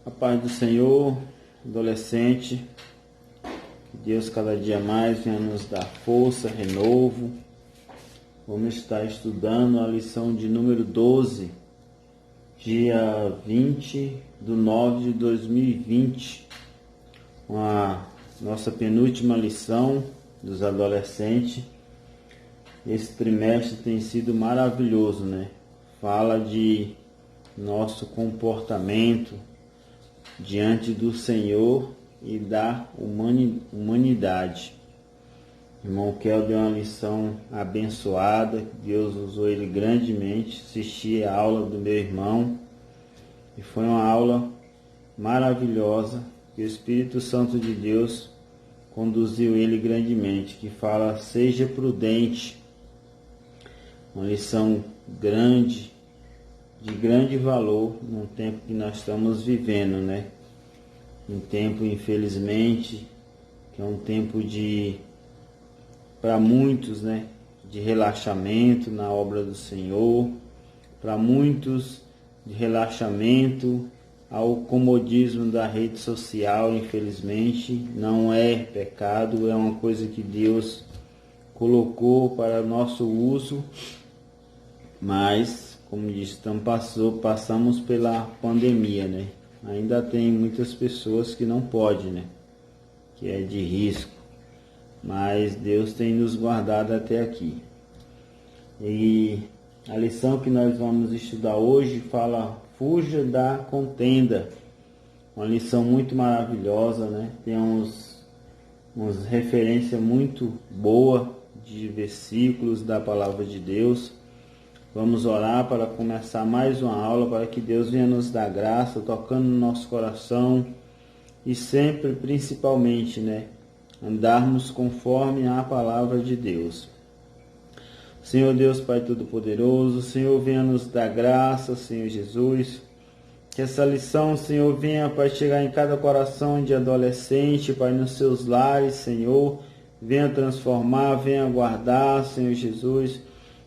A paz do Senhor, adolescente, que Deus cada dia mais venha nos dar força, renovo. Vamos estar estudando a lição de número 12, dia 20/9/2020, a nossa penúltima lição dos adolescentes. Esse trimestre tem sido maravilhoso, né? Fala de nosso comportamento diante do Senhor e da humanidade. O irmão Kel deu uma lição abençoada, Deus usou ele grandemente. Assisti a aula do meu irmão e foi uma aula maravilhosa, que o Espírito Santo de Deus conduziu ele grandemente, que fala: seja prudente. Uma lição grande, de grande valor no tempo que nós estamos vivendo, né? Um tempo, infelizmente, que é um tempo para muitos, né? De relaxamento na obra do Senhor, para muitos de relaxamento ao comodismo da rede social. Infelizmente, não é pecado, é uma coisa que Deus colocou para nosso uso, mas, como disse, passamos pela pandemia, né? Ainda tem muitas pessoas que não podem, né? Que é de risco, mas Deus tem nos guardado até aqui. E a lição que nós vamos estudar hoje fala: fuja da contenda. Uma lição muito maravilhosa, né? Tem umas referências muito boas de versículos da palavra de Deus. Vamos orar para começar mais uma aula, para que Deus venha nos dar graça, tocando no nosso coração e sempre, principalmente, né, andarmos conforme a palavra de Deus. Senhor Deus, Pai Todo-Poderoso, Senhor, venha nos dar graça, Senhor Jesus. Que essa lição, Senhor, venha, Pai, chegar em cada coração de adolescente, Pai, nos seus lares, Senhor. Venha transformar, venha guardar, Senhor Jesus.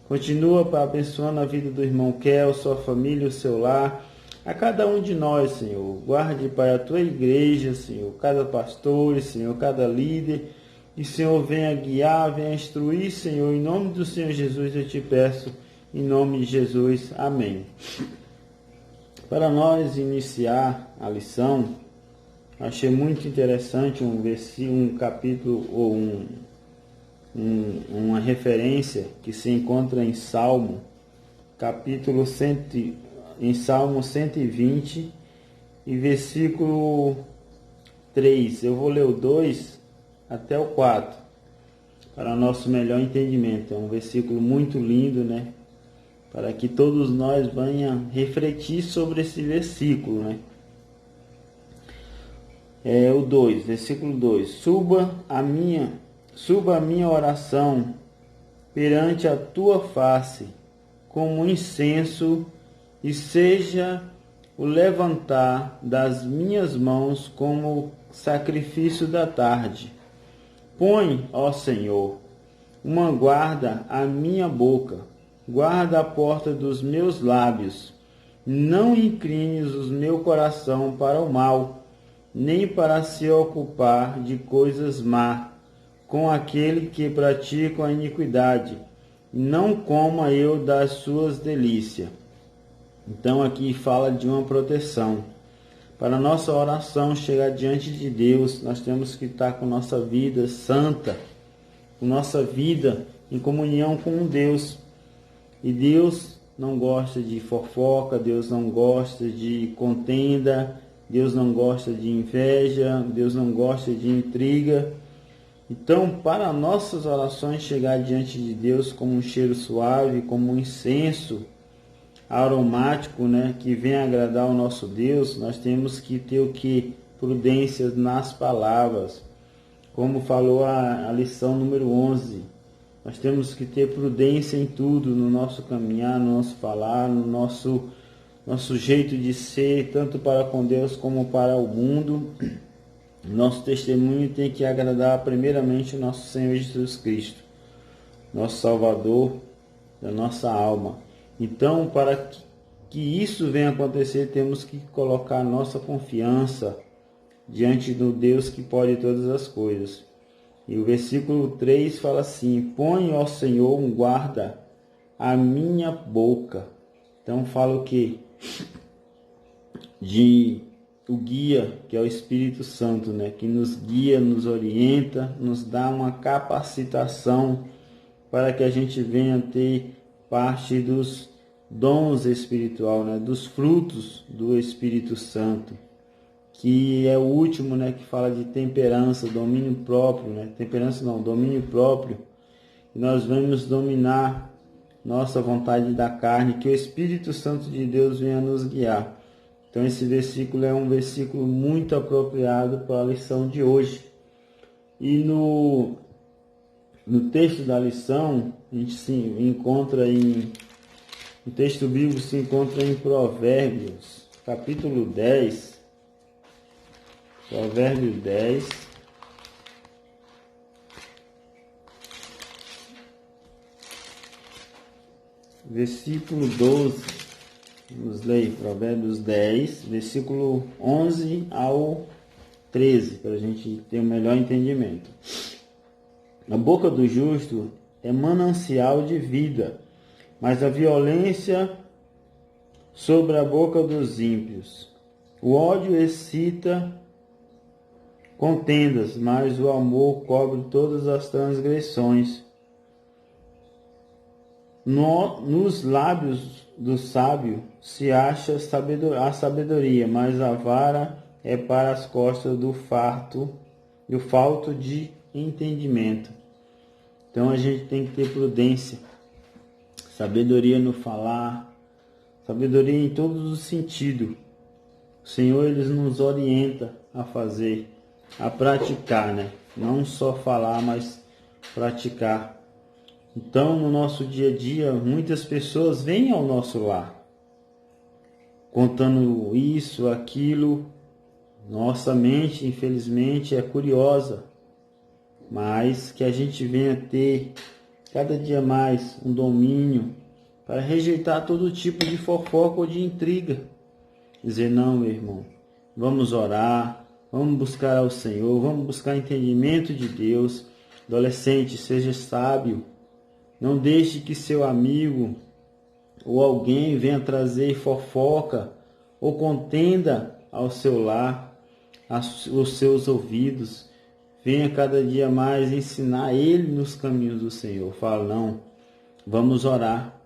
Continua, Pai, abençoando a vida do irmão Kel, sua família, o seu lar, a cada um de nós, Senhor. Guarde, Pai, a tua igreja, Senhor, cada pastor, Senhor, cada líder. E, Senhor, venha guiar, venha instruir, Senhor. Em nome do Senhor Jesus eu te peço, em nome de Jesus. Amém. Para nós iniciar a lição, achei muito interessante um capítulo ou uma referência que se encontra em Salmo, em Salmo 120 e versículo 3. Eu vou ler o 2 até o 4, para nosso melhor entendimento. É um versículo muito lindo, né? Para que todos nós venham refletir sobre esse versículo, né? O 2, versículo 2. Suba a minha oração perante a tua face como incenso, e seja o levantar das minhas mãos como sacrifício da tarde. Põe, ó Senhor, uma guarda à minha boca, guarda a porta dos meus lábios. Não inclines o meu coração para o mal, nem para se ocupar de coisas más com aquele que pratica a iniquidade. Não coma eu das suas delícias. Então aqui fala de uma proteção. Para a nossa oração chegar diante de Deus, nós temos que estar com nossa vida santa, com nossa vida em comunhão com Deus. E Deus não gosta de fofoca, Deus não gosta de contenda, Deus não gosta de inveja, Deus não gosta de intriga. Então, para nossas orações chegar diante de Deus como um cheiro suave, como um incenso aromático, né, que venha agradar ao nosso Deus, nós temos que ter o que? Prudência nas palavras. Como falou a lição número 11, nós temos que ter prudência em tudo, no nosso caminhar, no nosso falar, no nosso jeito de ser, tanto para com Deus como para o mundo. Nosso testemunho tem que agradar primeiramente o nosso Senhor Jesus Cristo, nosso Salvador da nossa alma. Então, que isso venha acontecer, temos que colocar nossa confiança diante do Deus que pode todas as coisas. E o versículo 3 fala assim: põe, ó Senhor, um guarda à minha boca. Então fala o quê? De o guia, que é o Espírito Santo, né? Que nos guia, nos orienta, nos dá uma capacitação para que a gente venha ter parte dos dons espiritual, né? Dos frutos do Espírito Santo, que é o último, né? Que fala de temperança, domínio próprio, né? Temperança não, domínio próprio. E nós vamos dominar nossa vontade da carne, que o Espírito Santo de Deus venha nos guiar. Então esse versículo é um versículo muito apropriado para a lição de hoje. E no texto da lição, a gente se encontra o texto bíblico se encontra em Provérbios, capítulo 10, Provérbio 10, versículo 12. Vamos ler Provérbios 10, versículo 11 ao 13, para a gente ter um melhor entendimento. A boca do justo é manancial de vida, mas a violência sobre a boca dos ímpios. O ódio excita contendas, mas o amor cobre todas as transgressões. Nos lábios do sábio se acha a sabedoria, mas a vara é para as costas do falto de entendimento. Então a gente tem que ter prudência, sabedoria no falar, sabedoria em todos os sentidos. O Senhor, Ele nos orienta a fazer, a praticar, né? Não só falar, mas praticar. Então, no nosso dia a dia, muitas pessoas vêm ao nosso lar, contando isso, aquilo. Nossa mente, infelizmente, é curiosa, mas que a gente venha ter cada dia mais um domínio para rejeitar todo tipo de fofoca ou de intriga. Dizer: não, meu irmão, vamos orar, vamos buscar ao Senhor, vamos buscar entendimento de Deus. Adolescente, seja sábio. Não deixe que seu amigo ou alguém venha trazer fofoca ou contenda ao seu lar, aos seus ouvidos. Venha cada dia mais ensinar ele nos caminhos do Senhor. Fala: não, vamos orar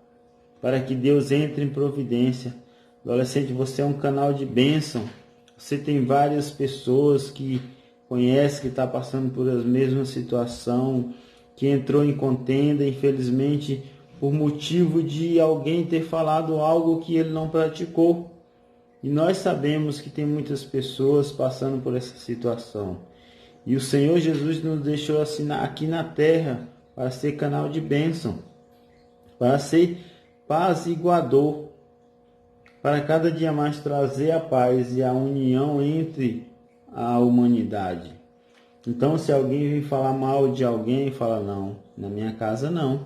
para que Deus entre em providência. Adolescente, você é um canal de bênção. Você tem várias pessoas que conhece, que está passando por a mesma situação, que entrou em contenda, infelizmente, por motivo de alguém ter falado algo que ele não praticou. E nós sabemos que tem muitas pessoas passando por essa situação. E o Senhor Jesus nos deixou assim aqui na terra para ser canal de bênção, para ser apaziguador, para cada dia mais trazer a paz e a união entre a humanidade. Então, se alguém vem falar mal de alguém, fala: não, na minha casa não.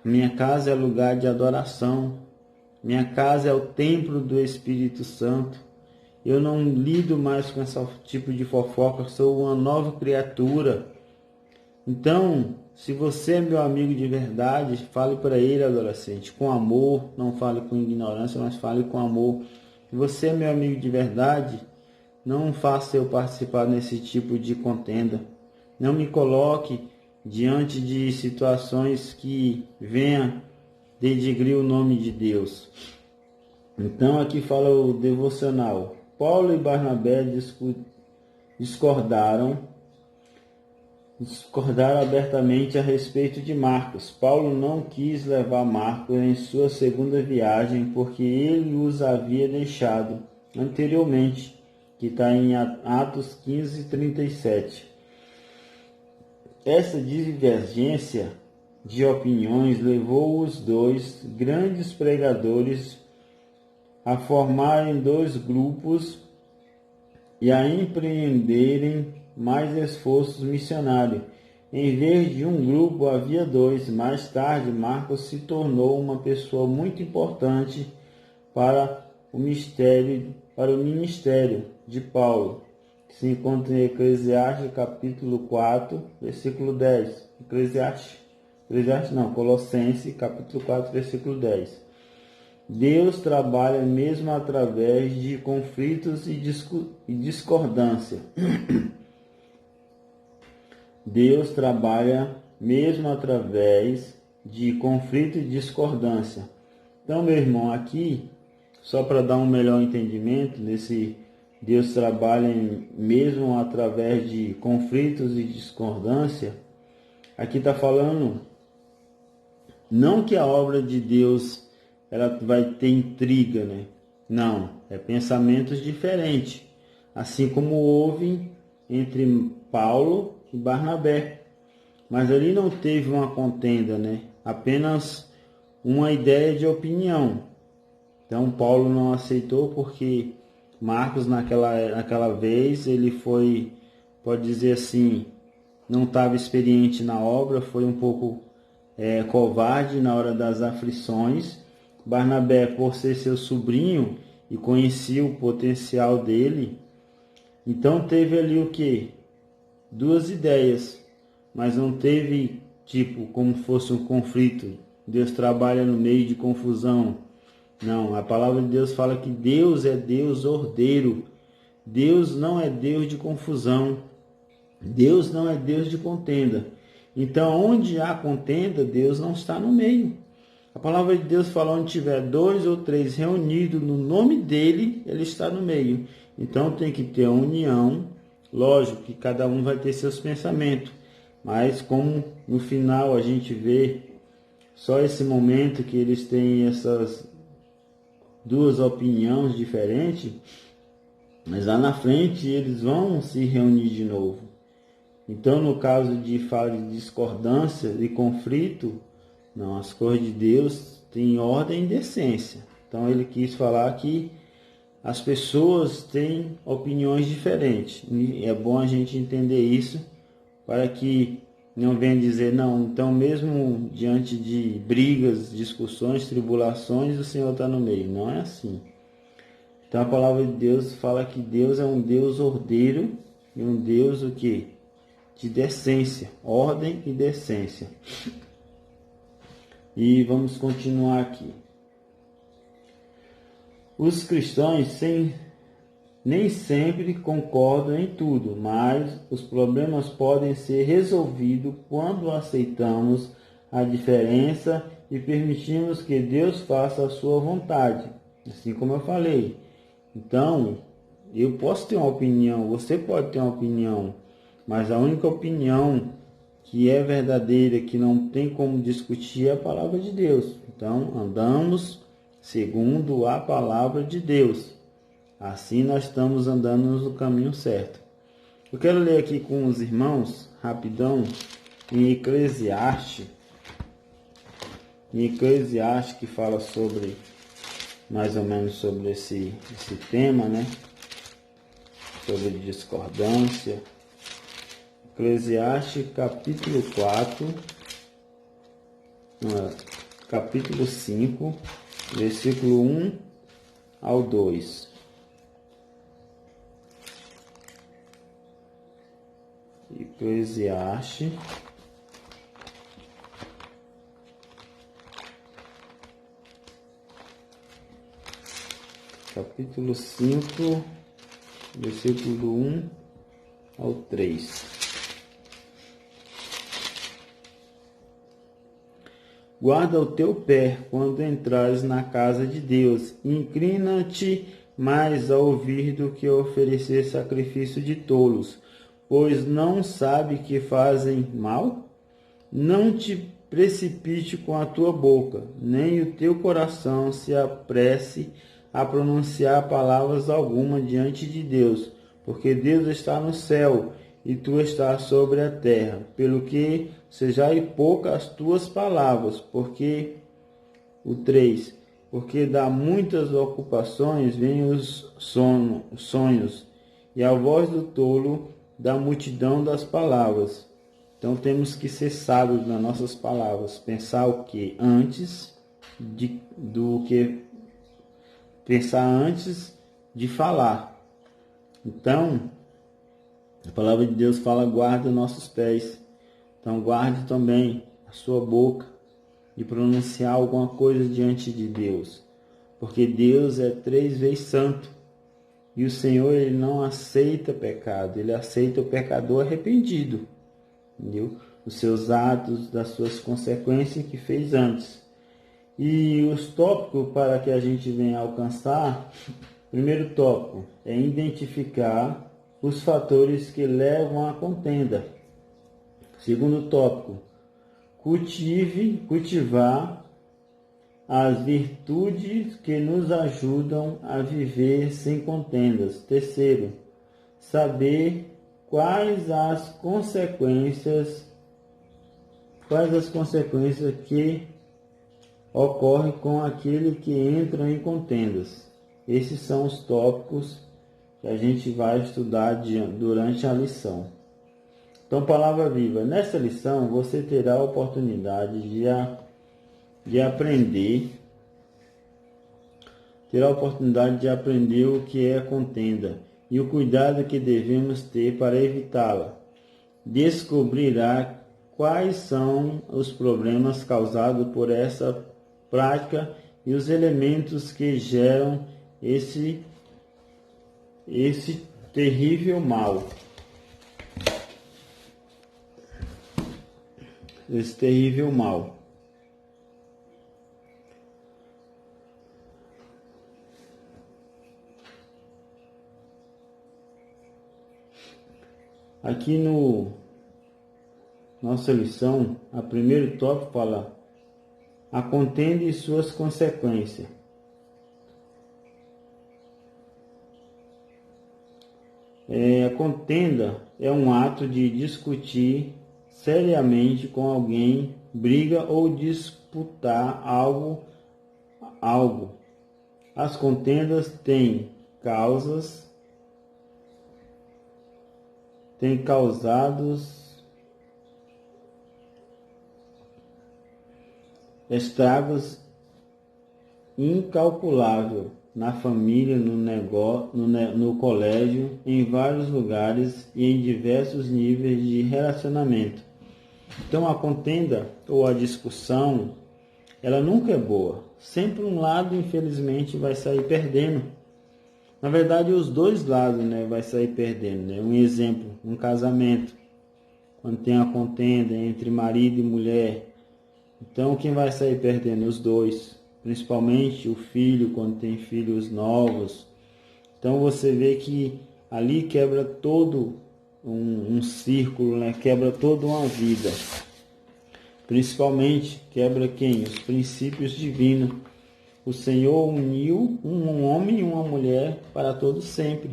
Minha casa é lugar de adoração. Minha casa é o templo do Espírito Santo. Eu não lido mais com esse tipo de fofoca, sou uma nova criatura. Então, se você é meu amigo de verdade, fale para ele, adolescente, com amor. Não fale com ignorância, mas fale com amor. Se você é meu amigo de verdade, não faça eu participar nesse tipo de contenda. Não me coloque diante de situações que venham denigrir o nome de Deus. Então aqui fala o devocional. Paulo e Barnabé discordaram abertamente a respeito de Marcos. Paulo não quis levar Marcos em sua segunda viagem porque ele os havia deixado anteriormente, que está em Atos 15:37. Essa divergência de opiniões levou os dois grandes pregadores a formarem dois grupos e a empreenderem mais esforços missionários. Em vez de um grupo, havia dois. Mais tarde, Marcos se tornou uma pessoa muito importante para o ministério de Paulo, que se encontra em Eclesiastes capítulo 4, versículo 10. Colossenses capítulo 4, versículo 10. Deus trabalha mesmo através de conflitos e discordância. Deus trabalha mesmo através de conflito e discordância. Então, meu irmão, aqui, só para dar um melhor entendimento, nesse Deus trabalha mesmo através de conflitos e discordância, aqui está falando não que a obra de Deus ela vai ter intriga, né? Não, é pensamentos diferentes, assim como houve entre Paulo e Barnabé. Mas ali não teve uma contenda, né? Apenas uma ideia de opinião. Então Paulo não aceitou porque Marcos naquela vez ele foi, pode dizer assim, não estava experiente na obra, foi um pouco covarde na hora das aflições. Barnabé, por ser seu sobrinho e conhecia o potencial dele, então teve ali o que? Duas ideias, mas não teve tipo como fosse um conflito. Deus trabalha no meio de confusão. Não, a palavra de Deus fala que Deus é Deus ordeiro. Deus não é Deus de confusão. Deus não é Deus de contenda. Então, onde há contenda, Deus não está no meio. A palavra de Deus fala: onde tiver 2 ou 3 reunidos no nome dele, ele está no meio. Então tem que ter união. Lógico que cada um vai ter seus pensamentos, mas como no final a gente vê só esse momento que eles têm essas duas opiniões diferentes, mas lá na frente eles vão se reunir de novo. Então, no caso de fala de discordância e conflito, não, as coisas de Deus têm ordem e decência. Então ele quis falar que as pessoas têm opiniões diferentes. E é bom a gente entender isso para que não venha dizer, não, então mesmo diante de brigas, discussões, tribulações, o Senhor está no meio. Não é assim. Então a palavra de Deus fala que Deus é um Deus ordeiro e um Deus o quê? De decência, ordem e decência. E vamos continuar aqui. Os cristãos nem sempre concordam em tudo, mas os problemas podem ser resolvidos quando aceitamos a diferença e permitimos que Deus faça a sua vontade, assim como eu falei. Então, eu posso ter uma opinião, você pode ter uma opinião, mas a única opinião que é verdadeira, que não tem como discutir, é a palavra de Deus. Então, andamos segundo a palavra de Deus. Assim nós estamos andando no caminho certo. Eu quero ler aqui com os irmãos, rapidão, em Eclesiastes. Em Eclesiastes, que fala sobre, mais ou menos sobre esse tema, né? Sobre discordância. Eclesiastes capítulo 4, capítulo 5, versículo 1 ao 2. Eclesiastes capítulo 5, versículo 1 ao 3. Guarda o teu pé quando entrares na casa de Deus. Inclina-te mais a ouvir do que a oferecer sacrifício de tolos, pois não sabe que fazem mal? Não te precipite com a tua boca, nem o teu coração se apresse a pronunciar palavras alguma diante de Deus, porque Deus está no céu e tu estás sobre a terra, pelo que sejai poucas as tuas palavras, porque o 3, porque da muitas ocupações vêm os sonhos, e a voz do tolo da multidão das palavras. Então temos que ser sábios nas nossas palavras, pensar o que antes do que pensar antes de falar. Então, a palavra de Deus fala: guarda nossos pés. Então, guarde também a sua boca de pronunciar alguma coisa diante de Deus, porque Deus é 3 vezes santo e o Senhor, ele não aceita pecado, ele aceita o pecador arrependido, entendeu? Dos seus atos, das suas consequências que fez antes. E os tópicos para que a gente venha alcançar: primeiro tópico é identificar os fatores que levam à contenda. Segundo tópico, cultivar as virtudes que nos ajudam a viver sem contendas. Terceiro, saber quais as consequências que ocorrem com aquele que entra em contendas. Esses são os tópicos que a gente vai estudar durante a lição. Então, palavra viva. Nessa lição, você terá a oportunidade de aprender o que é a contenda e o cuidado que devemos ter para evitá-la. Descobrirá quais são os problemas causados por essa prática e os elementos que geram esse terrível mal. Aqui no nossa lição, a primeiro tópico fala: a contenda e suas consequências. A contenda é um ato de discutir seriamente com alguém, briga ou disputar algo. As contendas têm causados estragos incalculáveis na família, no negócio, no colégio, em vários lugares e em diversos níveis de relacionamento. Então, a contenda ou a discussão, ela nunca é boa. Sempre um lado, infelizmente, vai sair perdendo. Na verdade, os dois lados, vai sair perdendo. Um exemplo, um casamento, quando tem a contenda entre marido e mulher. Então, quem vai sair perdendo? Os dois. Principalmente o filho, quando tem filhos novos. Então, você vê que ali quebra todo um círculo, quebra toda uma vida. Principalmente quebra quem? Os princípios divinos. O Senhor uniu um homem e uma mulher para todo sempre.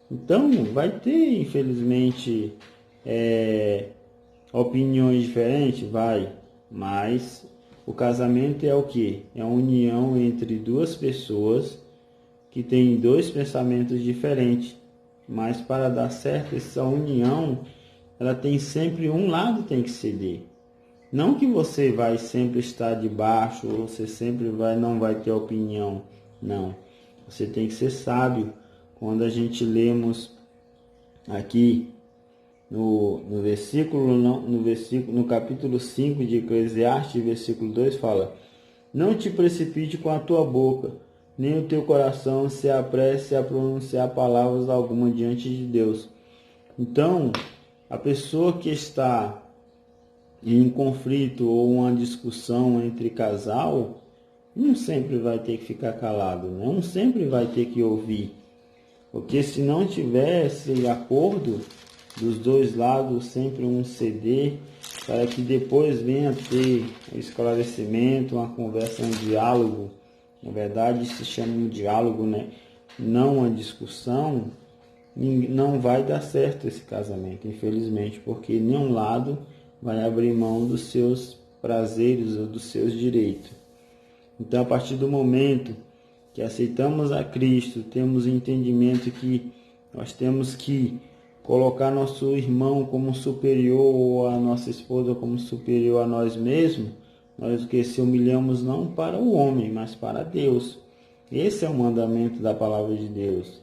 Então, vai ter, infelizmente, opiniões diferentes? Vai. Mas o casamento é o quê? É a união entre duas pessoas que têm dois pensamentos diferentes. Mas para dar certo essa união, ela tem sempre um lado tem que ceder. Não que você vai sempre estar debaixo, ou você sempre não vai ter opinião. Não. Você tem que ser sábio. Quando a gente lemos aqui no capítulo 5 de Eclesiastes, versículo 2, fala: não te precipite com a tua boca, nem o teu coração se apresse a pronunciar palavras alguma diante de Deus. Então, a pessoa que está em um conflito ou uma discussão entre casal, não sempre vai ter que ficar calado, não sempre vai ter que ouvir. Porque se não tivesse acordo dos dois lados, sempre um ceder, para que depois venha a ter um esclarecimento, uma conversa, um diálogo. Na verdade, se chama um diálogo, não uma discussão. Não vai dar certo esse casamento, infelizmente, porque nenhum lado vai abrir mão dos seus prazeres ou dos seus direitos. Então, a partir do momento que aceitamos a Cristo, temos o entendimento que nós temos que colocar nosso irmão como superior ou a nossa esposa como superior a nós mesmos, nós que se humilhamos não para o homem, mas para Deus. Esse é o mandamento da palavra de Deus.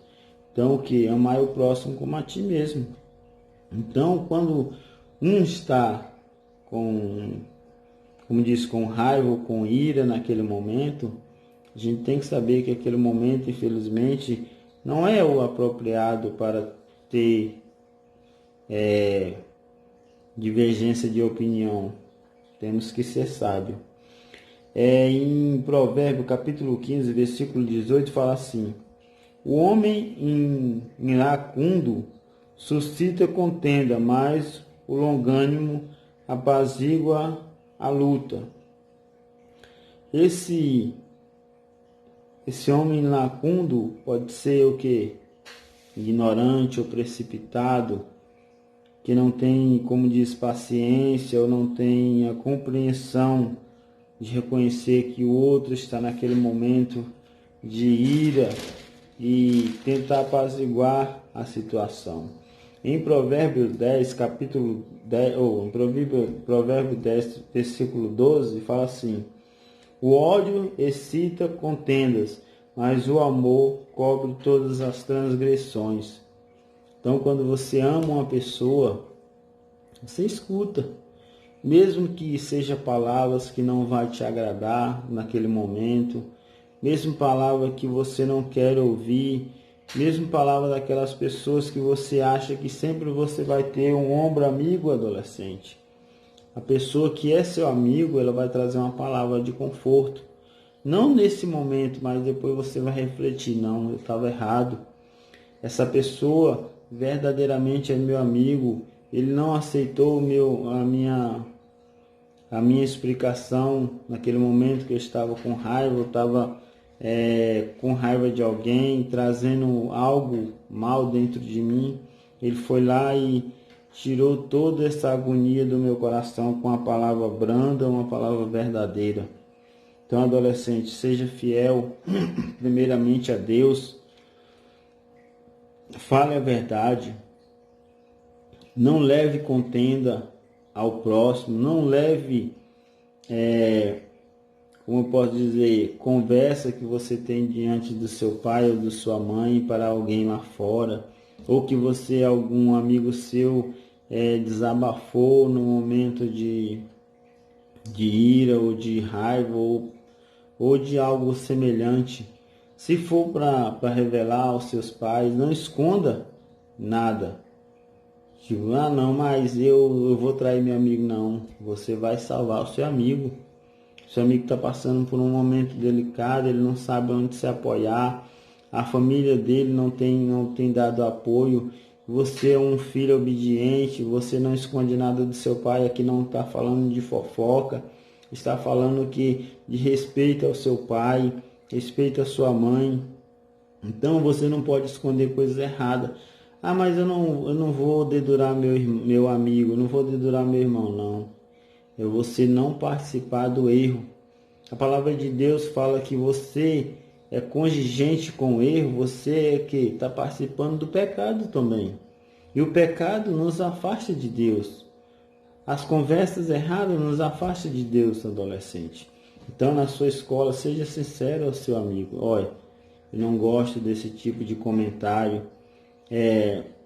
Então, o que? Amar o próximo como a ti mesmo. Então, quando um está como diz, com raiva ou com ira naquele momento, a gente tem que saber que aquele momento, infelizmente, não é o apropriado para ter divergência de opinião. Temos que ser sábio. Em Provérbio capítulo 15, versículo 18, fala assim: o homem iracundo suscita contenda, mas o longânimo apazigua a luta. Esse homem iracundo pode ser o quê? Ignorante ou precipitado, que não tem, como diz, paciência, ou não tem a compreensão de reconhecer que o outro está naquele momento de ira e tentar apaziguar a situação. Em Provérbios 10, capítulo 10, em Provérbio 10, versículo 12, fala assim: o ódio excita contendas, mas o amor cobre todas as transgressões. Então, quando você ama uma pessoa, você escuta, mesmo que seja palavras que não vai te agradar naquele momento, mesmo palavra que você não quer ouvir, mesmo palavra daquelas pessoas que você acha que sempre você vai ter um ombro amigo adolescente. A pessoa que é seu amigo, ela vai trazer uma palavra de conforto. Não nesse momento, mas depois você vai refletir: não, eu estava errado. Essa pessoa verdadeiramente é meu amigo. Ele não aceitou a minha explicação naquele momento que eu estava com raiva, eu estava com raiva de alguém, trazendo algo mal dentro de mim. Ele foi lá e tirou toda essa agonia do meu coração com uma palavra branda, uma palavra verdadeira. Então, adolescente, seja fiel primeiramente a Deus, fale a verdade, não leve contenda ao próximo, não leve, como eu posso dizer, conversa que você tem diante do seu pai ou da sua mãe para alguém lá fora, ou que você, algum amigo seu, desabafou no momento de ira ou de raiva ou de algo semelhante. Se for para revelar aos seus pais, não esconda nada. Tipo, não, mas eu vou trair meu amigo. Não, você vai salvar o seu amigo. Seu amigo está passando por um momento delicado, ele não sabe onde se apoiar, a família dele não tem dado apoio. Você é um filho obediente, você não esconde nada do seu pai. Aqui não está falando de fofoca, está falando que de respeito ao seu pai, respeito à sua mãe. Então você não pode esconder coisas erradas. Mas eu não vou dedurar meu amigo, não vou dedurar meu irmão, não. É você não participar do erro. A palavra de Deus fala que você é contingente com o erro, você é que está participando do pecado também. E o pecado nos afasta de Deus. As conversas erradas nos afastam de Deus, adolescente. Então, na sua escola, seja sincero ao seu amigo. Olha, eu não gosto desse tipo de comentário.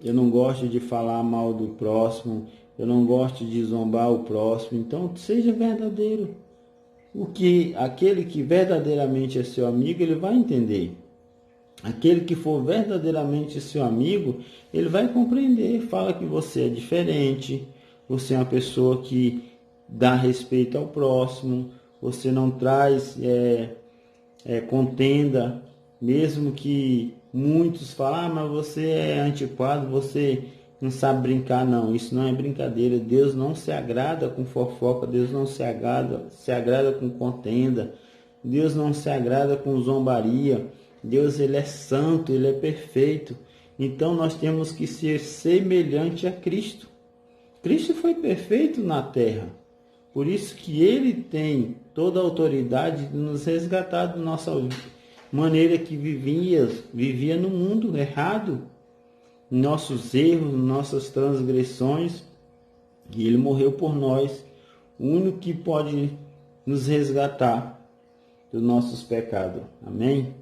Eu não gosto de falar mal do próximo. Eu não gosto de zombar o próximo. Então, seja verdadeiro. Aquele que verdadeiramente é seu amigo, ele vai entender. Aquele que for verdadeiramente seu amigo, ele vai compreender. Fala que você é diferente. Você é uma pessoa que dá respeito ao próximo. Você não traz contenda. Mesmo que muitos falem: mas você é antiquado, você não sabe brincar. Não, isso não é brincadeira. Deus não se agrada com fofoca, Deus não se agrada com contenda, Deus não se agrada com zombaria. Deus, ele é santo, ele é perfeito. Então nós temos que ser semelhante a Cristo. Cristo foi perfeito na terra, por isso que ele tem toda a autoridade de nos resgatar da nossa maneira que vivia no mundo errado, nossos erros, nossas transgressões, e ele morreu por nós, o único que pode nos resgatar dos nossos pecados. Amém?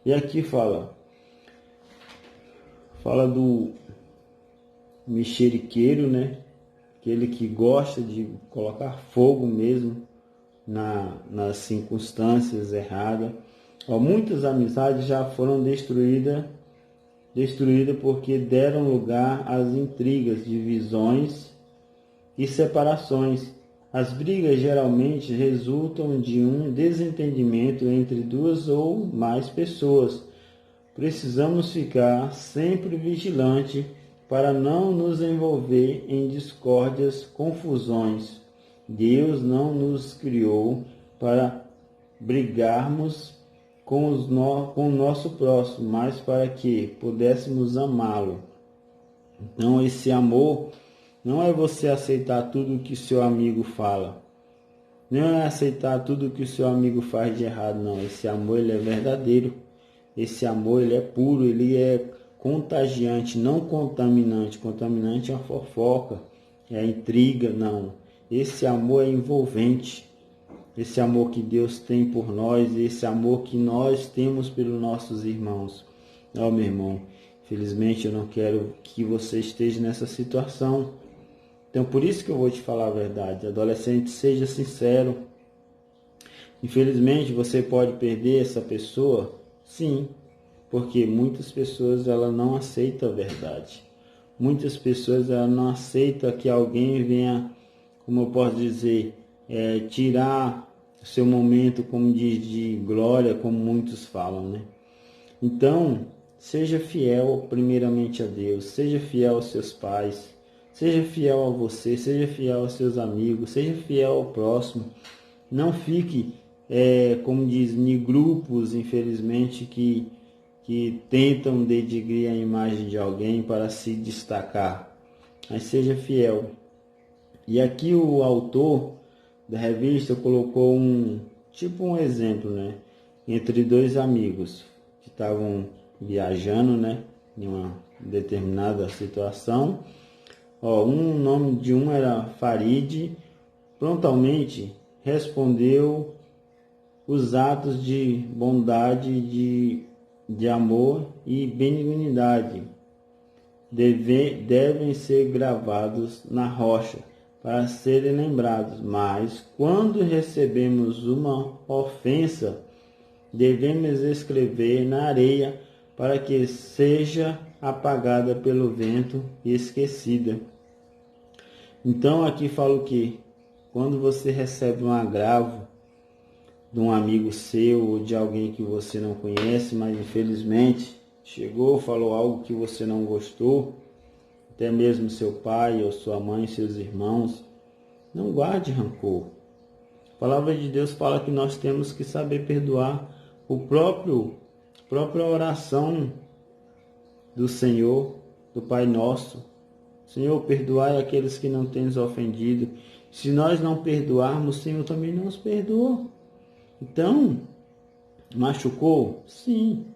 E aqui fala do mexeriqueiro, né? Aquele que gosta de colocar fogo mesmo nas circunstâncias erradas. Muitas amizades já foram destruídas porque deram lugar às intrigas, divisões e separações. As brigas geralmente resultam de um desentendimento entre duas ou mais pessoas. Precisamos ficar sempre vigilantes para não nos envolver em discórdias, confusões. Deus não nos criou para brigarmos com o nosso próximo, mas para que pudéssemos amá-lo. Então, esse amor não é você aceitar tudo que seu amigo fala. Não é aceitar tudo que o seu amigo faz de errado, não. Esse amor, ele é verdadeiro. Esse amor, ele é puro, ele é contagiante, não contaminante. Contaminante é a fofoca, é a intriga, não. Esse amor é envolvente. Esse amor que Deus tem por nós, esse amor que nós temos pelos nossos irmãos. Meu irmão, infelizmente eu não quero que você esteja nessa situação. Então, por isso que eu vou te falar a verdade. Adolescente, seja sincero. Infelizmente, você pode perder essa pessoa? Sim, porque muitas pessoas ela não aceitam a verdade. Muitas pessoas ela não aceitam que alguém venha, como eu posso dizer, tirar o seu momento, como diz, de glória, como muitos falam, né? Então, seja fiel primeiramente a Deus, seja fiel aos seus pais, seja fiel a você, seja fiel aos seus amigos, seja fiel ao próximo. Não fique, como diz, em grupos, infelizmente, que tentam denegrir a imagem de alguém para se destacar. Mas seja fiel. E aqui o autor da revista colocou um exemplo, né? Entre dois amigos que estavam viajando, né? Em uma determinada situação. O nome de um era Farid, prontamente respondeu os atos de bondade, de amor e benignidade devem ser gravados na rocha para serem lembrados, mas quando recebemos uma ofensa, devemos escrever na areia para que seja apagada pelo vento e esquecida. Então aqui fala o que? Quando você recebe um agravo de um amigo seu ou de alguém que você não conhece, mas infelizmente chegou, falou algo que você não gostou, até mesmo seu pai ou sua mãe, seus irmãos, não guarde rancor. A palavra de Deus fala que nós temos que saber perdoar. A própria oração do Senhor, do Pai Nosso. Senhor, perdoai aqueles que não têm nos ofendido. Se nós não perdoarmos, o Senhor também não nos perdoa. Então, machucou? Sim.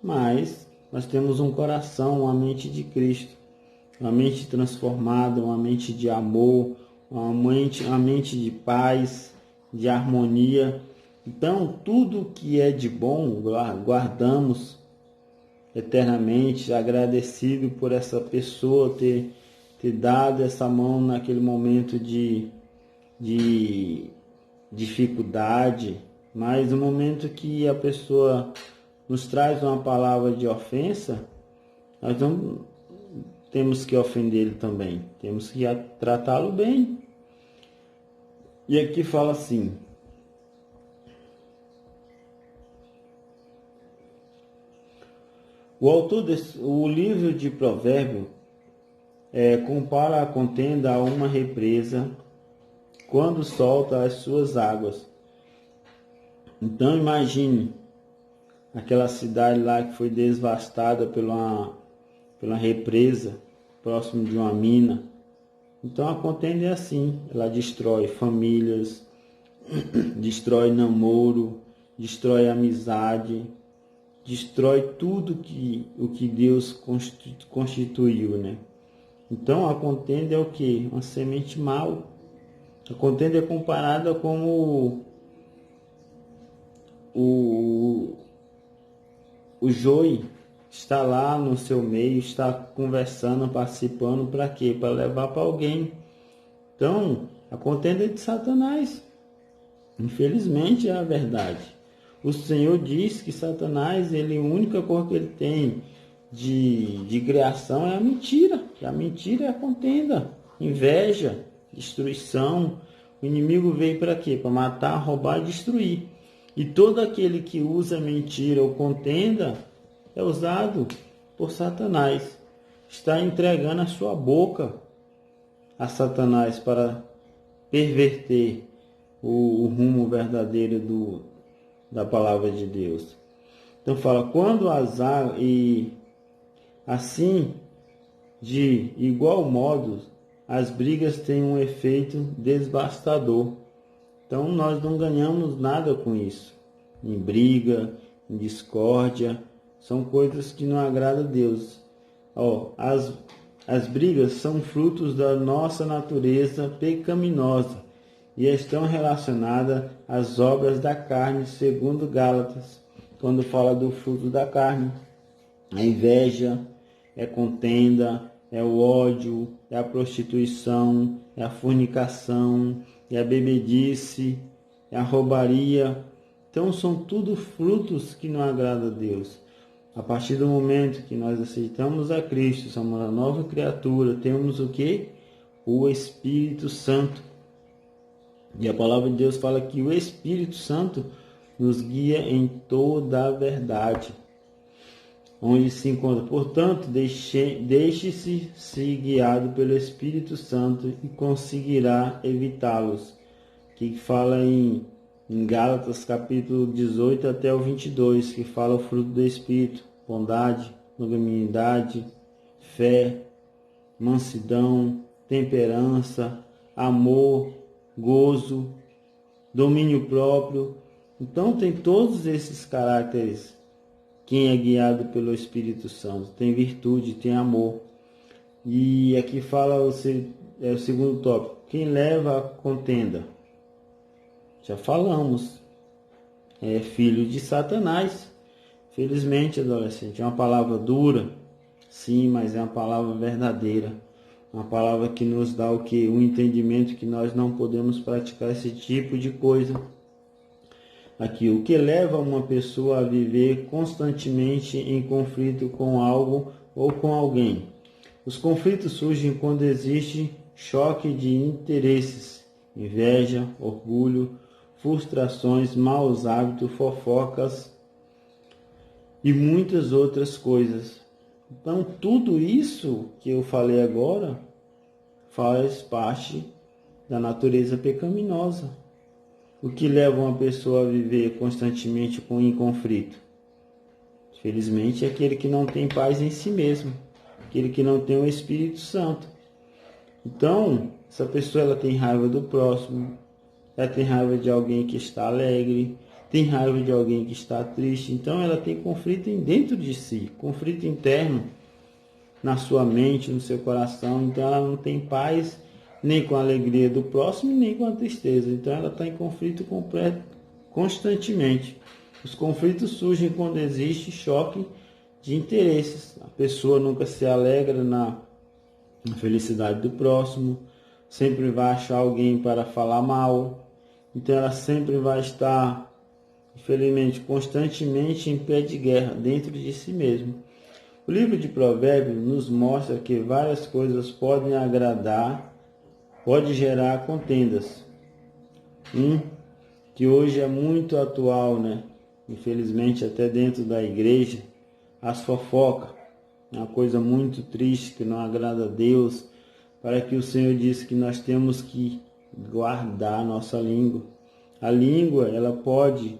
Mas nós temos um coração, uma mente de Cristo. Uma mente transformada, uma mente de amor, uma mente de paz, de harmonia. Então, tudo que é de bom, guardamos eternamente, agradecido por essa pessoa ter dado essa mão naquele momento de dificuldade, mas no momento que a pessoa nos traz uma palavra de ofensa, nós não temos que ofender ele também, temos que tratá-lo bem. E aqui fala assim: o autor o livro de Provérbios compara a contenda a uma represa quando solta as suas águas. Então imagine aquela cidade lá que foi devastada pela represa próximo de uma mina. Então a contenda é assim, ela destrói famílias, destrói namoro, destrói amizade, destrói tudo o que Deus constituiu, né? Então a contenda é o que? Uma semente mal. A contenda é comparada como o Joey está lá no seu meio, está conversando, participando, para quê? Para levar para alguém. Então, a contenda é de Satanás. Infelizmente é a verdade. O Senhor diz que Satanás, a única coisa que ele tem de criação é a mentira. E a mentira é a contenda, inveja, destruição. O inimigo veio para quê? Para matar, roubar e destruir. E todo aquele que usa mentira ou contenda é usado por Satanás. Está entregando a sua boca a Satanás para perverter o rumo verdadeiro da palavra de Deus. Então fala, quando azar e assim, de igual modo, as brigas têm um efeito devastador. Então nós não ganhamos nada com isso. Em briga, em discórdia, são coisas que não agradam a Deus. As brigas são frutos da nossa natureza pecaminosa e estão relacionadas às obras da carne, segundo Gálatas, quando fala do fruto da carne. A inveja, é contenda, é o ódio, é a prostituição, é a fornicação, é a bebedice, é a roubaria. Então são tudo frutos que não agradam a Deus. A partir do momento que nós aceitamos a Cristo, somos uma nova criatura, temos o quê? O Espírito Santo. E a palavra de Deus fala que o Espírito Santo nos guia em toda a verdade, onde se encontra. Portanto, deixe-se ser guiado pelo Espírito Santo e conseguirá evitá-los. Que fala em Gálatas capítulo 18 até o 22, que fala o fruto do Espírito: bondade, longanimidade, fé, mansidão, temperança, amor, gozo, domínio próprio. Então tem todos esses caracteres. Quem é guiado pelo Espírito Santo tem virtude, tem amor. E aqui fala o segundo tópico: quem leva a contenda? Já falamos, é filho de Satanás. Felizmente, adolescente, é uma palavra dura, sim, mas é uma palavra verdadeira. Uma palavra que nos dá o que? O entendimento que nós não podemos praticar esse tipo de coisa. Aqui, o que leva uma pessoa a viver constantemente em conflito com algo ou com alguém? Os conflitos surgem quando existe choque de interesses, inveja, orgulho, frustrações, maus hábitos, fofocas e muitas outras coisas. Então, tudo isso que eu falei agora faz parte da natureza pecaminosa. O que leva uma pessoa a viver constantemente em conflito? Felizmente, é aquele que não tem paz em si mesmo, aquele que não tem o Espírito Santo. Então, essa pessoa ela tem raiva do próximo, ela tem raiva de alguém que está alegre, tem raiva de alguém que está triste. Então, ela tem conflito dentro de si, conflito interno na sua mente, no seu coração. Então, ela não tem paz nem com a alegria do próximo, nem com a tristeza. Então ela está em conflito completo constantemente. Os conflitos surgem quando existe choque de interesses. A pessoa nunca se alegra na felicidade do próximo, sempre vai achar alguém para falar mal. Então ela sempre vai estar, infelizmente, constantemente em pé de guerra dentro de si mesmo. O livro de Provérbios nos mostra que várias coisas podem agradar, pode gerar contendas. Que hoje é muito atual, né? Infelizmente, até dentro da igreja, as fofocas. É uma coisa muito triste que não agrada a Deus. Para que o Senhor disse que nós temos que guardar a nossa língua. A língua, ela pode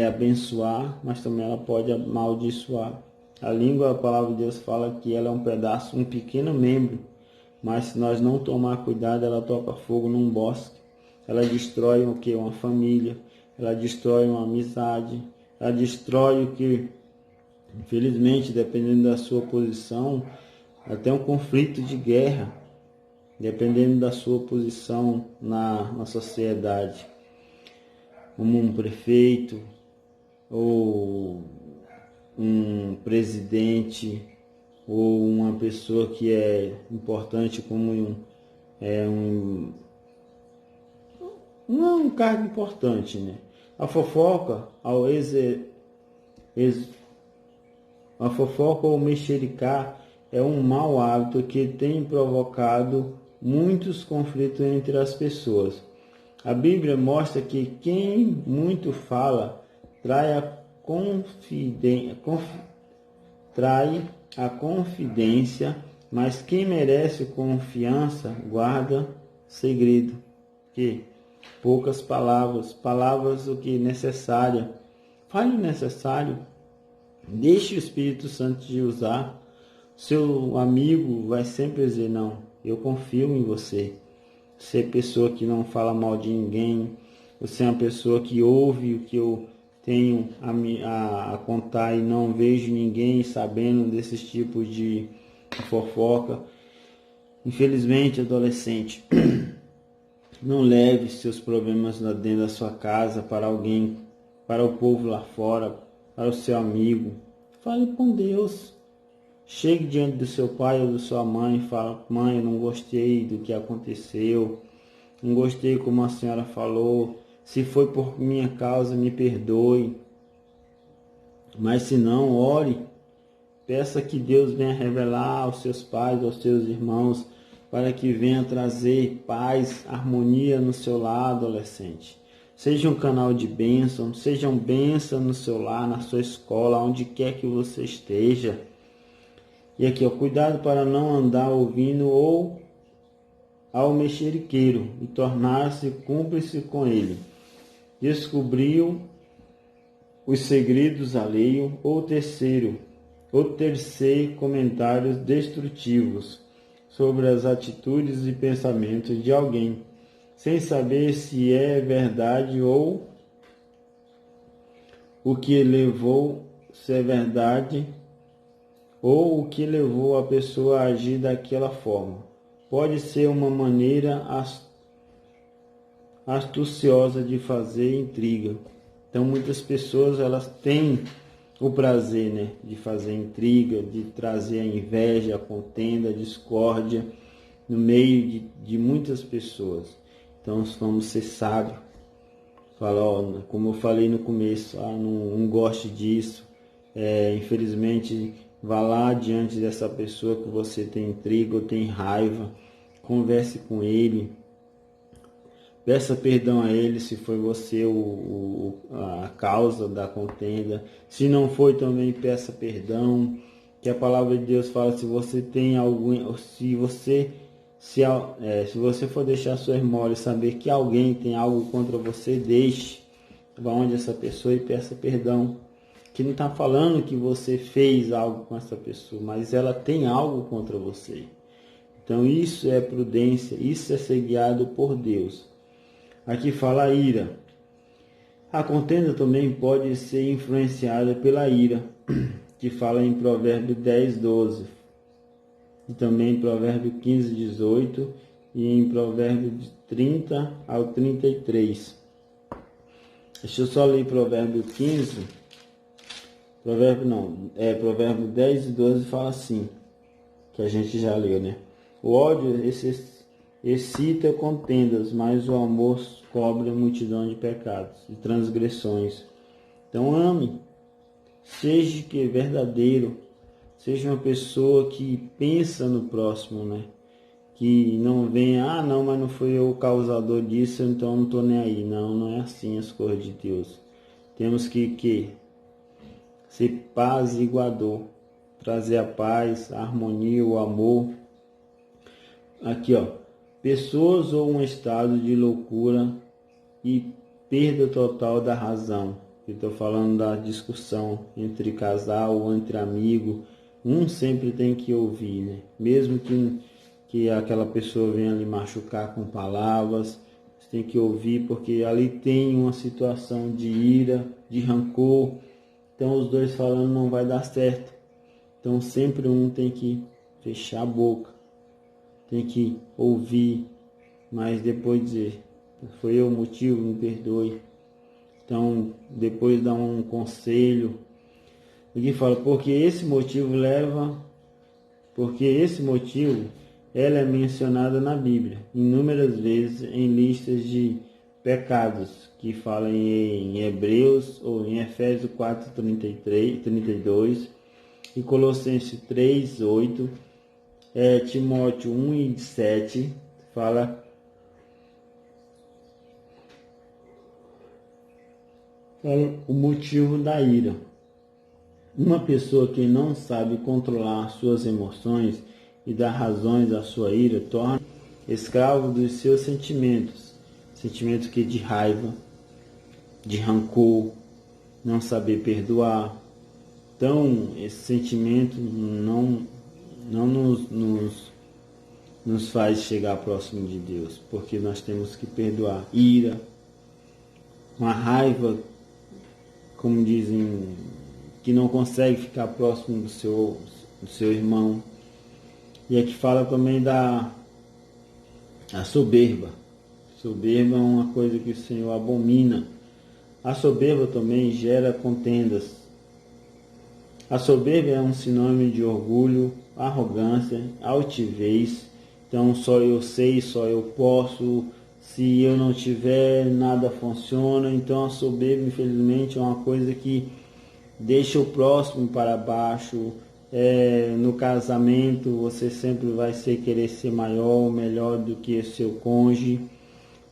abençoar, mas também ela pode amaldiçoar. A língua, a palavra de Deus fala que ela é um pedaço, um pequeno membro. Mas se nós não tomar cuidado, ela toca fogo num bosque. Ela destrói o que? Uma família. Ela destrói uma amizade. Ela destrói o que, infelizmente, dependendo da sua posição, até um conflito de guerra, dependendo da sua posição na sociedade. Como um prefeito, ou um presidente ou uma pessoa que é importante como um cargo importante, né? A fofoca a fofoca ou mexericar é um mau hábito que tem provocado muitos conflitos entre as pessoas. A Bíblia mostra que quem muito fala trai a confidência, mas quem merece confiança guarda segredo. Que poucas palavras o que necessária. Fale o necessário. Deixe o Espírito Santo te usar. Seu amigo vai sempre dizer, não, eu confio em você. Você é pessoa que não fala mal de ninguém. Você é uma pessoa que ouve o que eu tenho a contar e não vejo ninguém sabendo desses tipos de fofoca. Infelizmente, adolescente, não leve seus problemas lá dentro da sua casa para alguém, para o povo lá fora, para o seu amigo. Fale com Deus. Chegue diante do seu pai ou da sua mãe e fala, mãe, eu não gostei do que aconteceu, não gostei como a senhora falou, se foi por minha causa, me perdoe. Mas se não, ore, peça que Deus venha revelar aos seus pais, aos seus irmãos, para que venha trazer paz, harmonia no seu lar, adolescente. Seja um canal de bênção, sejam bênção no seu lar, na sua escola, onde quer que você esteja. E aqui, ó, cuidado para não andar ouvindo ou ao mexeriqueiro e tornar-se cúmplice com ele. Descobriu os segredos alheios ou tecer comentários destrutivos sobre as atitudes e pensamentos de alguém, sem saber se é verdade ou o que levou, se é verdade ou o que levou a pessoa a agir daquela forma. Pode ser uma maneira astuciosa de fazer intriga. Então muitas pessoas elas têm o prazer, né, de fazer intriga, de trazer a inveja, a contenda, a discórdia no meio de muitas pessoas. Então vamos ser sábios. Fala, ó, como eu falei no começo, não goste disso. Infelizmente, vá lá diante dessa pessoa que você tem intriga ou tem raiva, converse com ele, peça perdão a ele se foi você a causa da contenda. Se não foi, também peça perdão. Que a palavra de Deus fala, se você tem algum, se você for deixar sua esmola e saber que alguém tem algo contra você, deixe, vá onde essa pessoa e peça perdão. Que não está falando que você fez algo com essa pessoa, mas ela tem algo contra você. Então isso é prudência, isso é ser guiado por Deus. Aqui fala a ira. A contenda também pode ser influenciada pela ira, que fala em Provérbio 10, 12. E também em Provérbio 15, 18 e em Provérbio 30 ao 33. Deixa eu só ler Provérbio 15. Provérbio 10 e 12 fala assim, que a gente já leu, né? O ódio excita contendas, mas o amor cobre a multidão de pecados e transgressões. Então ame, seja que verdadeiro, seja uma pessoa que pensa no próximo, né? Que não venha, não, mas não fui eu o causador disso, então não estou nem aí. Não é assim as coisas de Deus. Temos que ser paziguador, trazer a paz, a harmonia, o amor. Aqui, ó, pessoas ou um estado de loucura e perda total da razão. Eu estou falando da discussão entre casal ou entre amigo. Um sempre tem que ouvir, né? Mesmo que aquela pessoa venha lhe machucar com palavras, você tem que ouvir, porque ali tem uma situação de ira, de rancor. Então os dois falando não vai dar certo. Então sempre um tem que fechar a boca, tem que ouvir, mas depois dizer, foi eu o motivo, me perdoe. Então depois dar um conselho, Aqui fala, porque esse motivo ela é mencionada na Bíblia inúmeras vezes em listas de pecados, que falam em Hebreus ou em Efésios 4:32 e Colossenses 3:8, Timóteo 1:7 fala o motivo da ira. Uma pessoa que não sabe controlar suas emoções e dar razões à sua ira torna escravo dos seus sentimentos que de raiva, de rancor, não saber perdoar. Então, esse sentimento não nos faz chegar próximo de Deus, porque nós temos que perdoar. Ira, uma raiva, como dizem, que não consegue ficar próximo do seu irmão. E aqui fala também a soberba. Soberba é uma coisa que o Senhor abomina. A soberba também gera contendas. A soberba é um sinônimo de orgulho, arrogância, altivez. Então, só eu sei, só eu posso. Se eu não tiver, nada funciona. Então, a soberba, infelizmente, é uma coisa que deixa o próximo para baixo. No casamento, você sempre vai querer ser maior, melhor do que o seu cônjuge.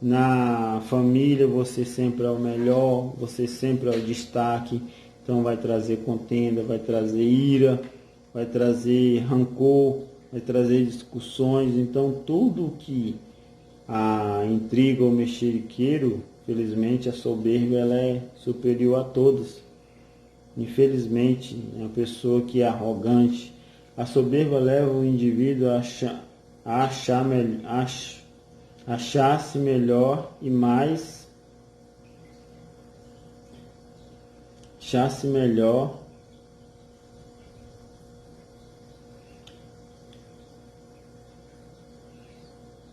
Na família, você sempre é o melhor, você sempre é o destaque. Então vai trazer contenda, vai trazer ira, vai trazer rancor, vai trazer discussões. Então tudo que a intriga ou mexeriqueiro, felizmente a soberba ela é superior a todos. Infelizmente, é uma pessoa que é arrogante. A soberba leva o indivíduo a achar-se melhor e mais,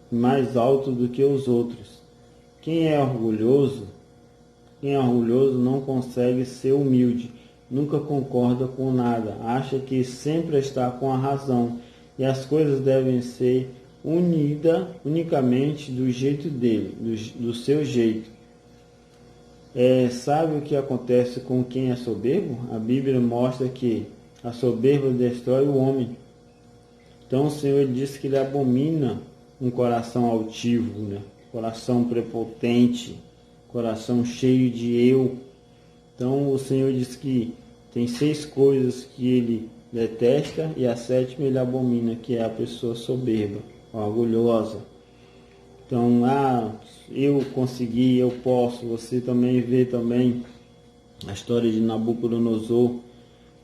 mais alto do que os outros. Quem é orgulhoso não consegue ser humilde, nunca concorda com nada, acha que sempre está com a razão e as coisas devem ser unicamente do jeito dele, do seu jeito. Sabe o que acontece com quem é soberbo? A Bíblia mostra que a soberba destrói o homem. Então o Senhor diz que ele abomina um coração altivo, né? Coração prepotente, coração cheio de eu. Então o Senhor diz que tem 6 coisas que ele detesta e a 7ª ele abomina, que é a pessoa soberba, orgulhosa. Então, eu consegui, eu posso. Você também vê também a história de Nabucodonosor.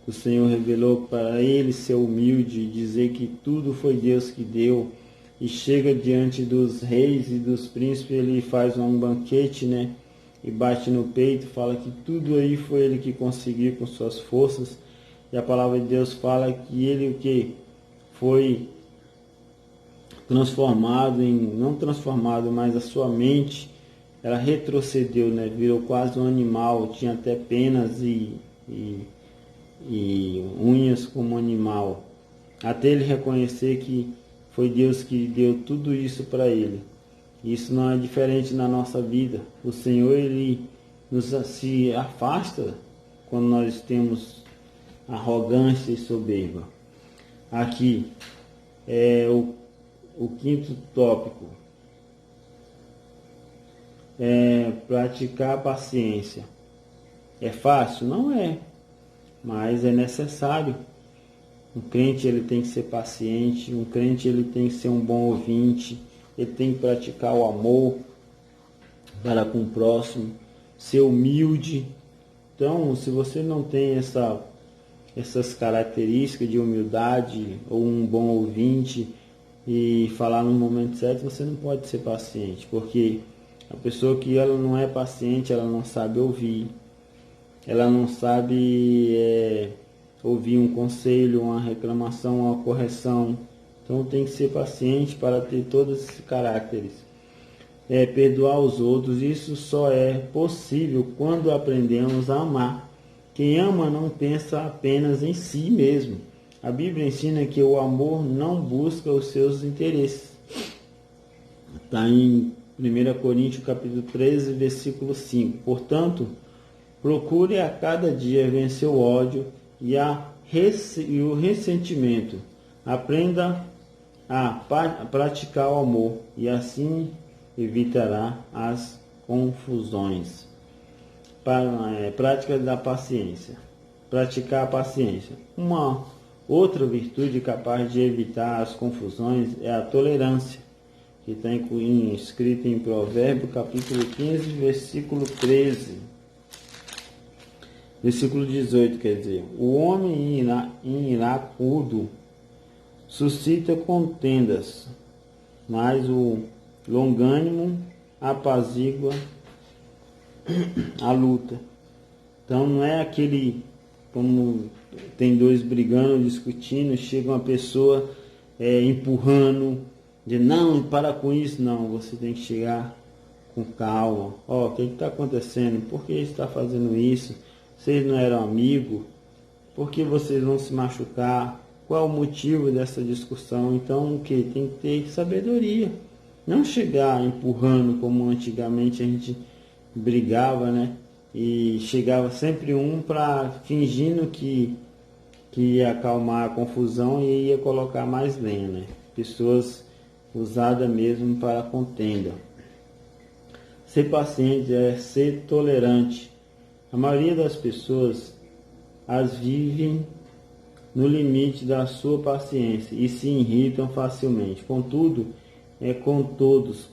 O Senhor revelou para ele ser humilde, dizer que tudo foi Deus que deu. E chega diante dos reis e dos príncipes, ele faz um banquete, né? E bate no peito, fala que tudo aí foi ele que conseguiu com suas forças. E a palavra de Deus fala que ele o que foi transformado não transformado, mas a sua mente, ela retrocedeu, né? Virou quase um animal, tinha até penas e unhas como animal. Até ele reconhecer que foi Deus que deu tudo isso para ele. Isso não é diferente na nossa vida. O Senhor, ele se afasta quando nós temos arrogância e soberba. Aqui é o 5º tópico. Praticar a paciência. É fácil? Não é, mas é necessário. Um crente ele tem que ser paciente, um crente ele tem que ser um bom ouvinte, ele tem que praticar o amor para com o próximo, ser humilde. Então, se você não tem essas características de humildade ou um bom ouvinte e falar no momento certo, você não pode ser paciente, porque a pessoa que ela não é paciente, ela não sabe ouvir, ela não sabe ouvir um conselho, uma reclamação, uma correção. Então tem que ser paciente para ter todos esses caracteres. Perdoar os outros, isso só é possível quando aprendemos a amar. Quem ama não pensa apenas em si mesmo. A Bíblia ensina que o amor não busca os seus interesses. Está em 1 Coríntios capítulo 13, versículo 5. Portanto, procure a cada dia vencer o ódio e o ressentimento. Aprenda a praticar o amor e assim evitará as confusões. Prática da paciência. Praticar a paciência. Uma outra virtude capaz de evitar as confusões é a tolerância, que está escrito em Provérbios capítulo 15, versículo 13. Versículo 18, quer dizer, o homem iracudo suscita contendas, mas o longânimo apazigua a luta. Então não é aquele, como tem dois brigando, discutindo, chega uma pessoa empurrando, de não, para com isso, não, você tem que chegar com calma. O que está acontecendo? Por que está fazendo isso? Vocês não eram amigos? Por que vocês vão se machucar? Qual o motivo dessa discussão? Então, o que? Tem que ter sabedoria. Não chegar empurrando como antigamente a gente brigava, né? E chegava sempre um fingindo que ia acalmar a confusão e ia colocar mais lenha, né? Pessoas usadas mesmo para contenda. Ser paciente é ser tolerante. A maioria das pessoas as vivem no limite da sua paciência e se irritam facilmente. Contudo e com todos.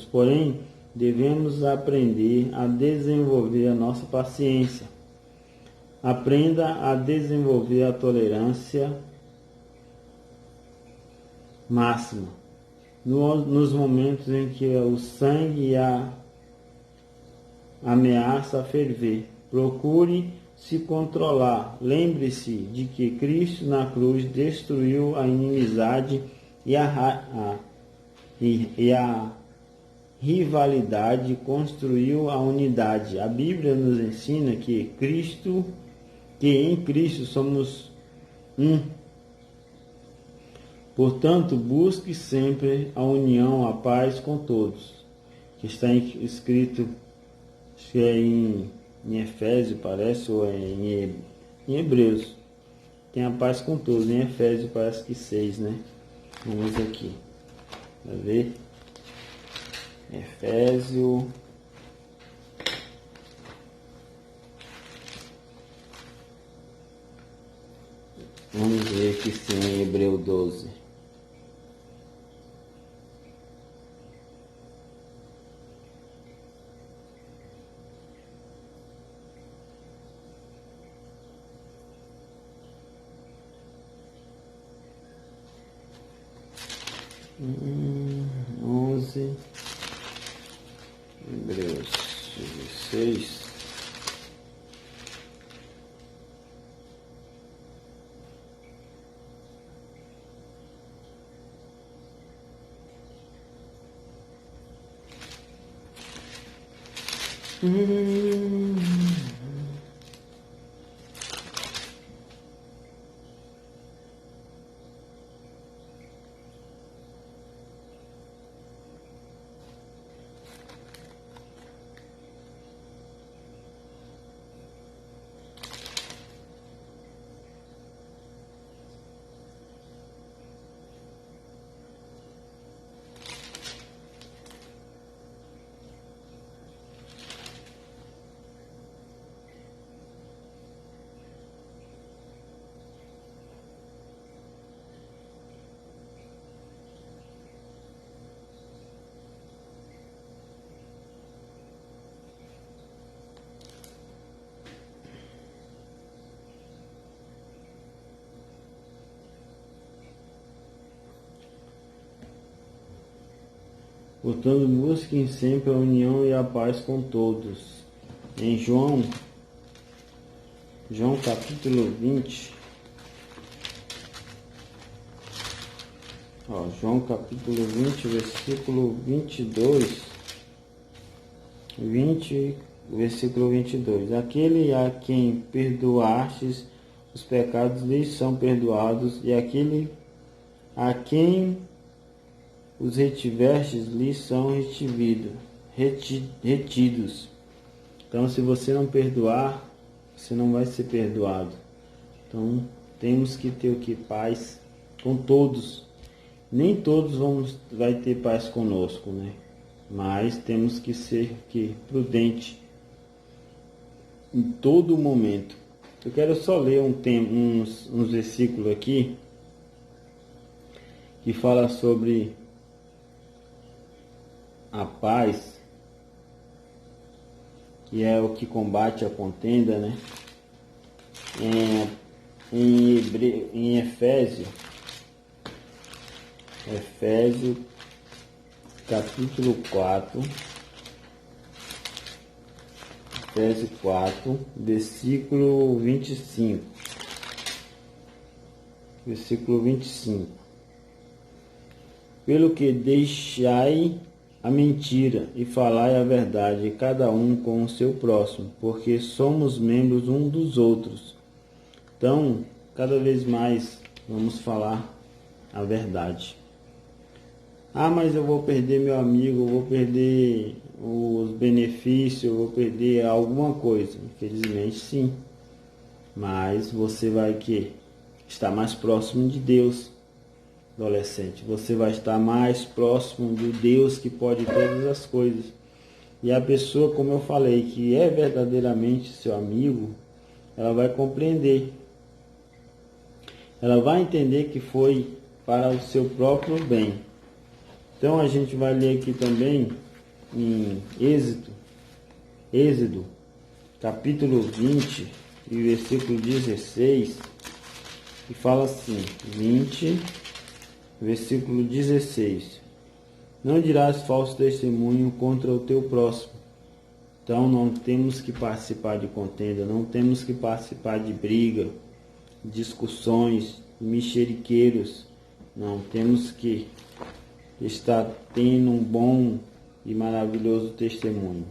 Porém, devemos aprender a desenvolver a nossa paciência. Aprenda a desenvolver a tolerância máxima. Nos momentos em que o sangue e a ameaça a ferver, procure se controlar. Lembre-se de que Cristo na cruz destruiu a inimizade e a rivalidade, construiu a unidade. A Bíblia nos ensina que em Cristo somos um. Portanto, busque sempre a união, a paz com todos. Que está escrito, acho que é em Efésios, parece, ou é em Hebreus. Tem a paz com todos. Em Efésios parece que 6, né? Vamos aqui. Vai ver? Efésio. Vamos ver aqui se em Hebreu 12. Hebreus 16. Portanto, busquem sempre a união e a paz com todos. Em João capítulo 20. João capítulo 20, versículo 22. 20 versículo 22. Aquele a quem perdoastes os pecados lhes são perdoados, e aquele a quem os retivestes lhes são retidos. Então, se você não perdoar, você não vai ser perdoado. Então, temos que ter o que? Paz com todos. Nem todos vai ter paz conosco, né? Mas temos que ser prudente em todo momento. Eu quero só ler uns versículos aqui que fala sobre a paz, que é o que combate a contenda, né? Em Efésios capítulo 4, Efésios 4, versículo 25. Versículo 25. Pelo que deixai a mentira e falai a verdade, cada um com o seu próximo, porque somos membros um dos outros. Então, cada vez mais vamos falar a verdade. Ah, mas eu vou perder meu amigo, eu vou perder os benefícios, eu vou perder alguma coisa. Infelizmente, sim. Mas você vai estar mais próximo de Deus, adolescente. Você vai estar mais próximo do Deus que pode todas as coisas. E a pessoa, como eu falei, que é verdadeiramente seu amigo, ela vai compreender. Ela vai entender que foi para o seu próprio bem. Então a gente vai ler aqui também em Êxodo, capítulo 20 e versículo 16, que fala assim, 20, versículo 16. Não dirás falso testemunho contra o teu próximo. Então não temos que participar de contenda, não temos que participar de briga, discussões, mexeriqueiros. Não, temos que estar tendo um bom e maravilhoso testemunho.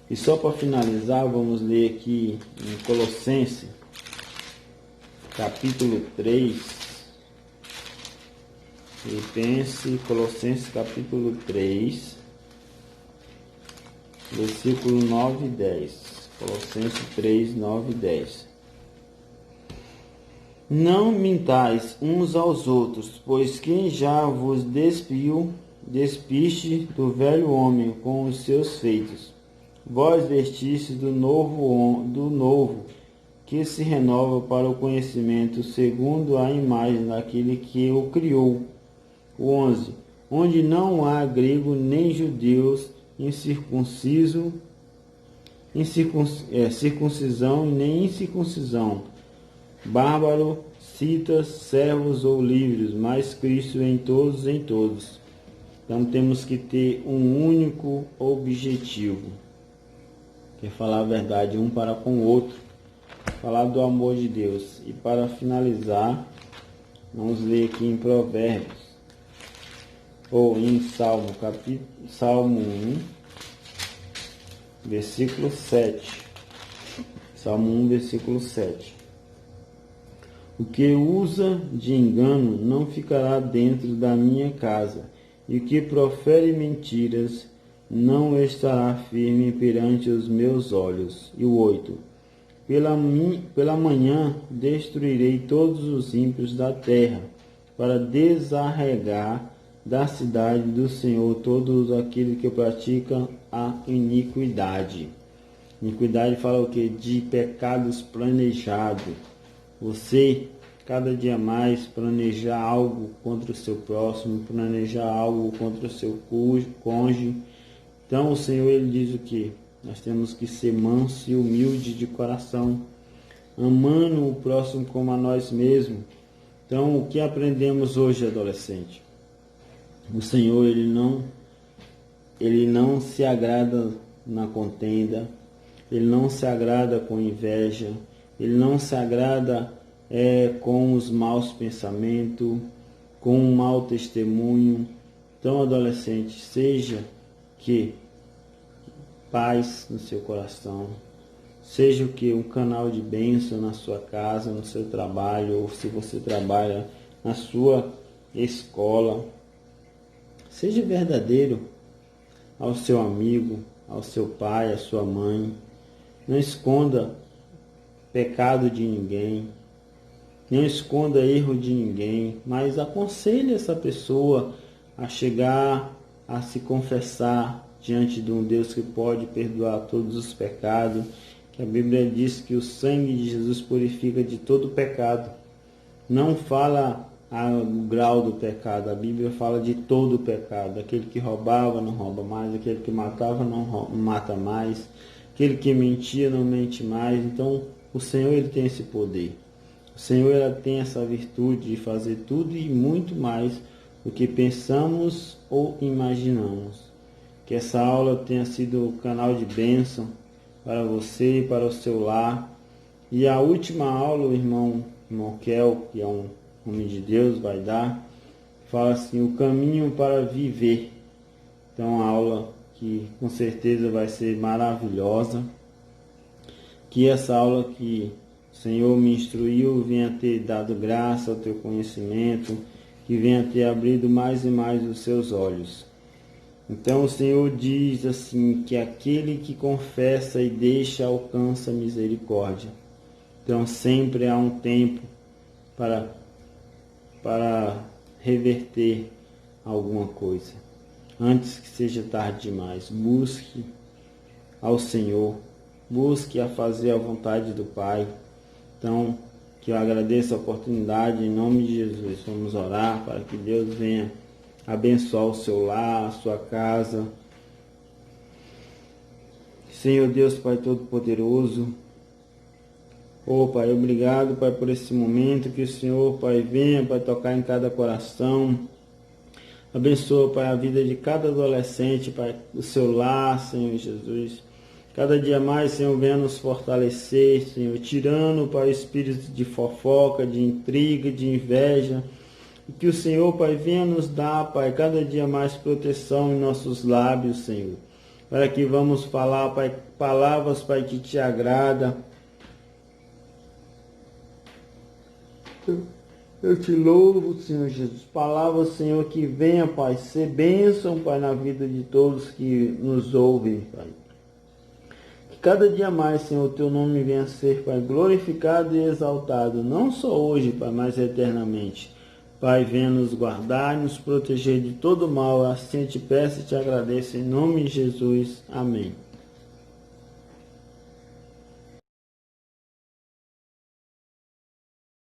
E só para finalizar, vamos ler aqui em Colossenses, capítulo 3. Colossenses capítulo 3, versículo 9 e 10. Colossenses 3, 9 e 10. Não mintais uns aos outros, pois quem já vos despiste do velho homem com os seus feitos. Vós vestistes do novo, que se renova para o conhecimento, segundo a imagem daquele que o criou. 11. Onde não há grego nem judeus, circuncisão e nem incircuncisão, bárbaro, citas, servos ou livres, mas Cristo em todos. Então temos que ter um único objetivo, que é falar a verdade um para com o outro, falar do amor de Deus. E para finalizar, vamos ler aqui em Provérbios, ou em Salmo 1, versículo 7. Salmo 1, versículo 7. O que usa de engano não ficará dentro da minha casa, e o que profere mentiras não estará firme perante os meus olhos. E o 8. Pela manhã destruirei todos os ímpios da terra, para desarregar da cidade do Senhor todos aqueles que praticam a iniquidade. Iniquidade fala o que? De pecados planejados. Você, cada dia mais, planejar algo contra o seu próximo, planejar algo contra o seu cônjuge. Então o Senhor, ele diz o que? Nós temos que ser manso e humilde de coração, amando o próximo como a nós mesmos. Então, o que aprendemos hoje, adolescente? O Senhor, ele não se agrada na contenda, ele não se agrada com inveja, ele não se agrada com os maus pensamentos, com o mau testemunho. Então, adolescente, seja que paz no seu coração. Seja o que? Um canal de bênção na sua casa, no seu trabalho, ou se você trabalha na sua escola. Seja verdadeiro ao seu amigo, ao seu pai, à sua mãe. Não esconda pecado de ninguém. Não esconda erro de ninguém, mas aconselhe essa pessoa a chegar a se confessar diante de um Deus que pode perdoar todos os pecados, que a Bíblia diz que o sangue de Jesus purifica de todo pecado. Não fala o grau do pecado, a Bíblia fala de todo o pecado. Aquele que roubava não rouba mais, aquele que matava não mata mais, aquele que mentia não mente mais. Então o Senhor, ele tem esse poder. O Senhor, ele tem essa virtude de fazer tudo e muito mais do que pensamos ou imaginamos. Que essa aula tenha sido um canal de bênção para você e para o seu lar. E a última aula, o irmão Kel, que é um homem de Deus, vai dar, fala assim, o caminho para viver. Então, uma aula que com certeza vai ser maravilhosa. Que essa aula que o Senhor me instruiu venha ter dado graça ao teu conhecimento, que venha ter abrido mais e mais os seus olhos. Então o Senhor diz assim, que aquele que confessa e deixa alcança misericórdia. Então sempre há um tempo para reverter alguma coisa. Antes que seja tarde demais, busque ao Senhor, busque a fazer a vontade do Pai. Então, que eu agradeço a oportunidade, em nome de Jesus. Vamos orar para que Deus venha abençoar o seu lar, a sua casa. Senhor Deus, Pai Todo-Poderoso, Pai, obrigado, Pai, por esse momento, que o Senhor, Pai, venha, Pai, tocar em cada coração. Abençoa, Pai, a vida de cada adolescente, Pai, do seu lar, Senhor Jesus. Cada dia mais, Senhor, venha nos fortalecer, Senhor, tirando, Pai, o espírito de fofoca, de intriga, de inveja. E que o Senhor, Pai, venha nos dar, Pai, cada dia mais proteção em nossos lábios, Senhor. Para que vamos falar, Pai, palavras, Pai, que te agrada. Eu te louvo, Senhor Jesus. Palavras, Senhor, que venha, Pai, ser bênção, Pai, na vida de todos que nos ouvem, Pai. Que cada dia mais, Senhor, o teu nome venha a ser, Pai, glorificado e exaltado, não só hoje, Pai, mas eternamente. Pai, venha nos guardar e nos proteger de todo mal. Assim eu te peço e te agradeço, em nome de Jesus. Amém.